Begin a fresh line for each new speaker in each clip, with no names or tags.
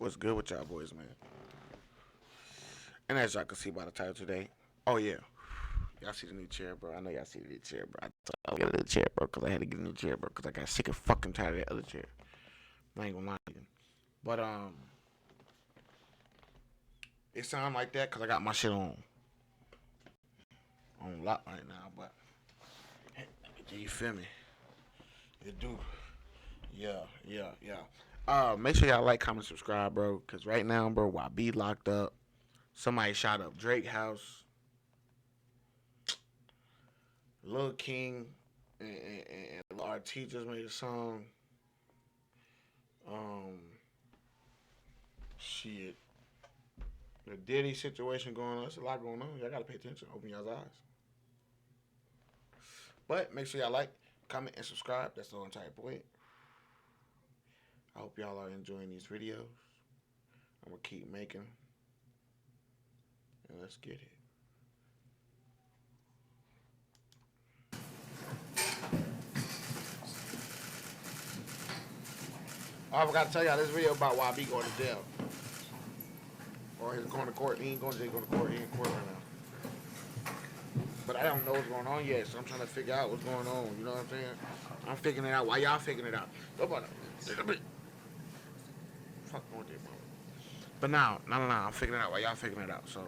What's good with y'all boys, man? And as y'all can see by the title today, oh yeah, y'all see the new chair, bro. I know y'all see the new chair, bro. I got a new chair, bro, because I had to get a new chair, bro, because I got sick and fucking tired of that other chair. I ain't gonna lie to you. But, it sound like that because I got my shit on lock right now, but you feel me? It do. Yeah. Make sure y'all like, comment, subscribe, bro, because right now, bro, while B locked up, somebody shot up Drake house, Lil King, and RT just made a song. Um, shit. The Diddy situation going on. There's a lot going on. Y'all gotta pay attention. Open y'all's eyes. But make sure y'all like, comment, and subscribe. That's the whole entire point. I hope y'all are enjoying these videos. I'm gonna keep making, and let's get it. Oh, I forgot to tell y'all this video about why B going to jail. Or he's going to court. He ain't going to jail, going to court. He in court right now. But I don't know what's going on yet, so I'm trying to figure out what's going on. You know what I'm saying? I'm figuring it out. Why y'all figuring it out? Nobody. Fuck on that, bro. But now, no. I'm figuring it out. Why y'all figuring it out? So.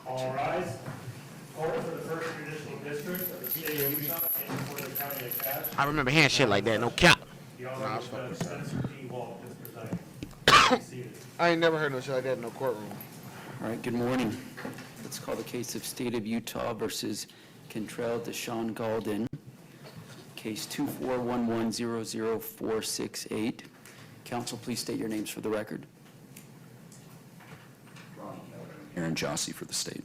All rise. Court for the First Judicial District of the State of Utah and for the County of Cache.
I remember hearing shit like that. No cap.
The Honorable Judge Spencer P. Walt is presiding. Be seated.
I ain't never heard no shit like that in no courtroom.
All right, good morning. Let's call the case of State of Utah versus Kentrell Deshaun Galden, case 241100468. Counsel, please state your names for the record.
Aaron Jossie for the state.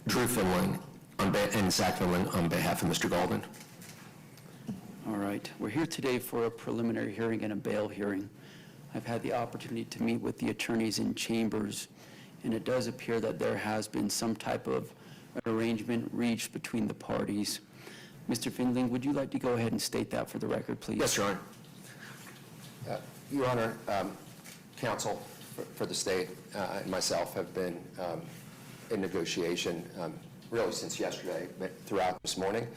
Drew Finling and Zach Finling on behalf of Mr. Galden.
All right, we're here today for a preliminary hearing and a bail hearing. I've had the opportunity to meet with the attorneys in chambers, and it does appear that there has been some type of arrangement reached between the parties. Mr. Finling, would you like to go ahead and state that for the record, please?
Yes, Your Honor. Your Honor, counsel for the state and myself have been in negotiation really since yesterday, but throughout this morning,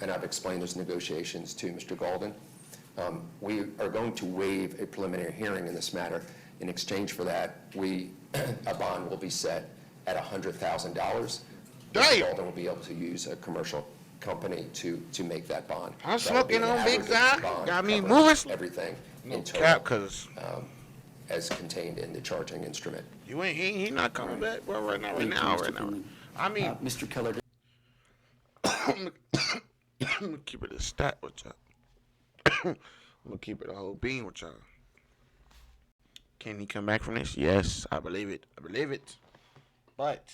and I've explained those negotiations to Mr. Galden. We are going to waive a preliminary hearing in this matter. In exchange for that, a bond will be set at $100,000. Mr. Galden will be able to use a commercial company to make that bond.
I'm smoking on Big Zach. Got me moving.
Everything
no
in
cap,
total,
cause
as contained in the charging instrument.
you ain't he not coming back, bro. Right now. I mean,
Mr. Keller.
I'm gonna keep it a stat with y'all. I'm gonna keep it a whole bean with y'all. Can he come back from this? Yes, I believe it. But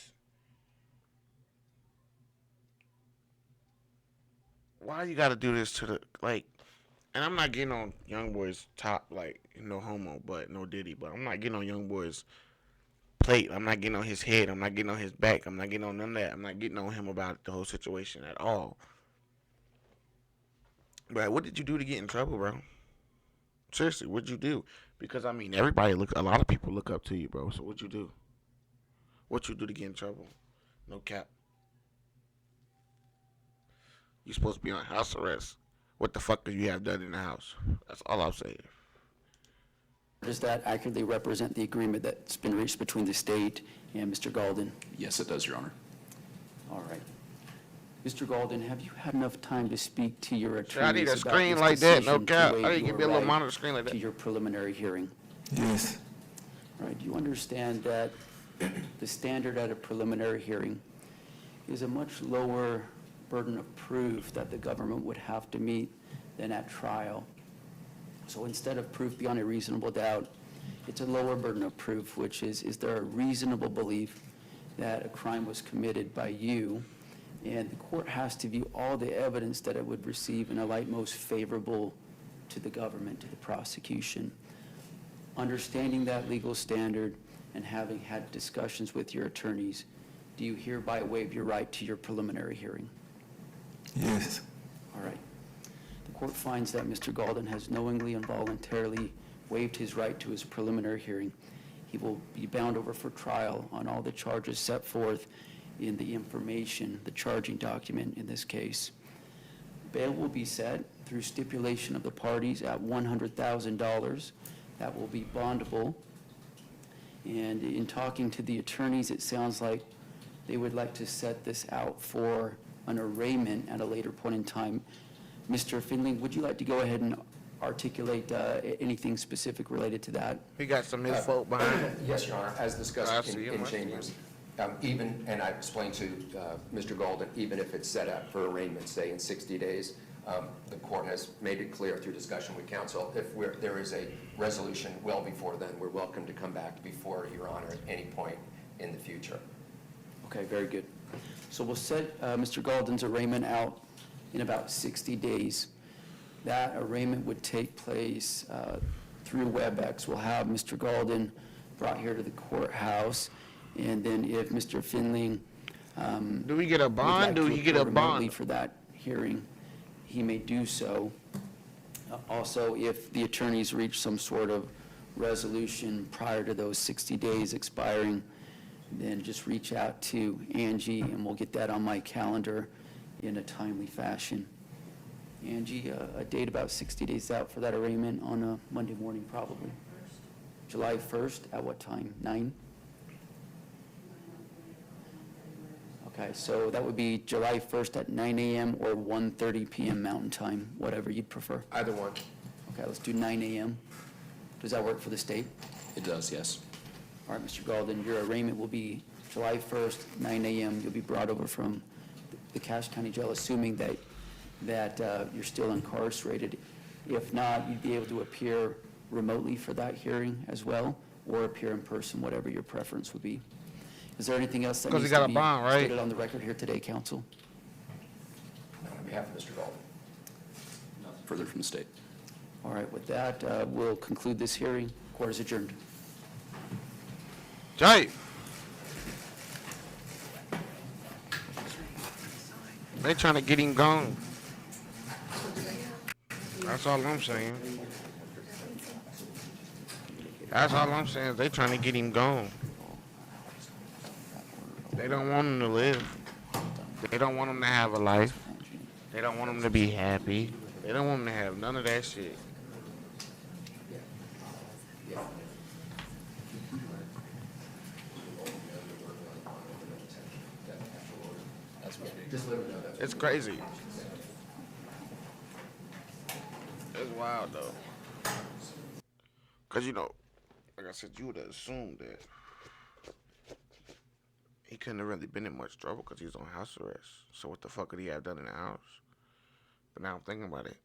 why you gotta do this to the like? And I'm not getting on YoungBoy's top, like no homo, but no Diddy. But I'm not getting on YoungBoy's plate. I'm not getting on his head. I'm not getting on his back. I'm not getting on none of that. I'm not getting on him about the whole situation at all. But what did you do to get in trouble, bro? Seriously, what'd you do? Because I mean, a lot of people look up to you, bro. So what'd you do? What you do to get in trouble? No cap. You supposed to be on house arrest. What the fuck could you have done in the house? That's all I'm saying.
Does that accurately represent the agreement that's been reached between the state and Mr. Galden?
Yes, it does, Your Honor.
All right. Mr. Galden, have you had enough time to speak to your attorneys
Sure, I need a
about
screen
this
like that, no
decision to
cap.
waive
I need to
your
give me a little
right
monitor screen like
to
that.
your preliminary hearing?
Yes.
All right, you understand that the standard at a preliminary hearing is a much lower burden of proof that the government would have to meet than at trial. So instead of proof beyond a reasonable doubt, it's a lower burden of proof, which is there a reasonable belief that a crime was committed by you And the court has to view all the evidence that it would receive in a light most favorable to the government, to the prosecution. Understanding that legal standard and having had discussions with your attorneys, do you hereby waive your right to your preliminary hearing?
Yes.
All right. The court finds that Mr. Galden has knowingly and voluntarily waived his right to his preliminary hearing. He will be bound over for trial on all the charges set forth in the information, the charging document in this case. Bail will be set through stipulation of the parties at $100,000. That will be bondable. And in talking to the attorneys, it sounds like they would like to set this out for an arraignment at a later point in time. Mr. Finley, would you like to go ahead and articulate anything specific related to that?
He got some of his folk behind him.
Yes, Your Honor, as
I
discussed
see him,
in
I see him.
chambers, even, and I explained to Mr. Golden, even if it's set up for arraignment, say in 60 days, the court has made it clear through discussion with counsel, if there is a resolution well before then, we're welcome to come back before Your Honor at any point in the future.
Okay, very good. So we'll set Mr. Galden's arraignment out in about 60 days. That arraignment would take place through WebEx. We'll have Mr. Galden brought here to the courthouse, and then if Mr. Finley
Do we get a bond? Do we get a bond?
for that hearing, he may do so. Also, if the attorneys reach some sort of resolution prior to those 60 days expiring, then just reach out to Angie, and we'll get that on my calendar in a timely fashion. Angie, a date about 60 days out for that arraignment on a Monday morning, probably. July 1st, at what time? 9? Okay, so that would be July 1st at 9 a.m. or 1:30 p.m. Mountain Time, whatever you'd prefer.
Either one.
Okay, let's do 9 a.m. Does that work for the state?
It does, yes.
All right, Mr. Galden, your arraignment will be July 1st, 9 a.m. You'll be brought over from the Cache County Jail, assuming that you're still incarcerated. If not, you'd be able to appear remotely for that hearing as well, or appear in person, whatever your preference would be. Is there anything else that
'Cause he
needs
got
to
a
be
bond, right?
stated on the record here today, counsel?
On behalf of Mr. Golden.
Further from the state.
All right, with that, we'll conclude this hearing. Court is adjourned.
Jay. They trying to get him gone. That's all I'm saying. That's all I'm saying. They trying to get him gone. They don't want him to live. They don't want him to have a life. They don't want him to be happy. They don't want him to have none of that shit. It's crazy. It's wild though. Cause like I said, you would have assumed that he couldn't have really been in much trouble because he was on house arrest. So what the fuck could he have done in the house? But now I'm thinking about it.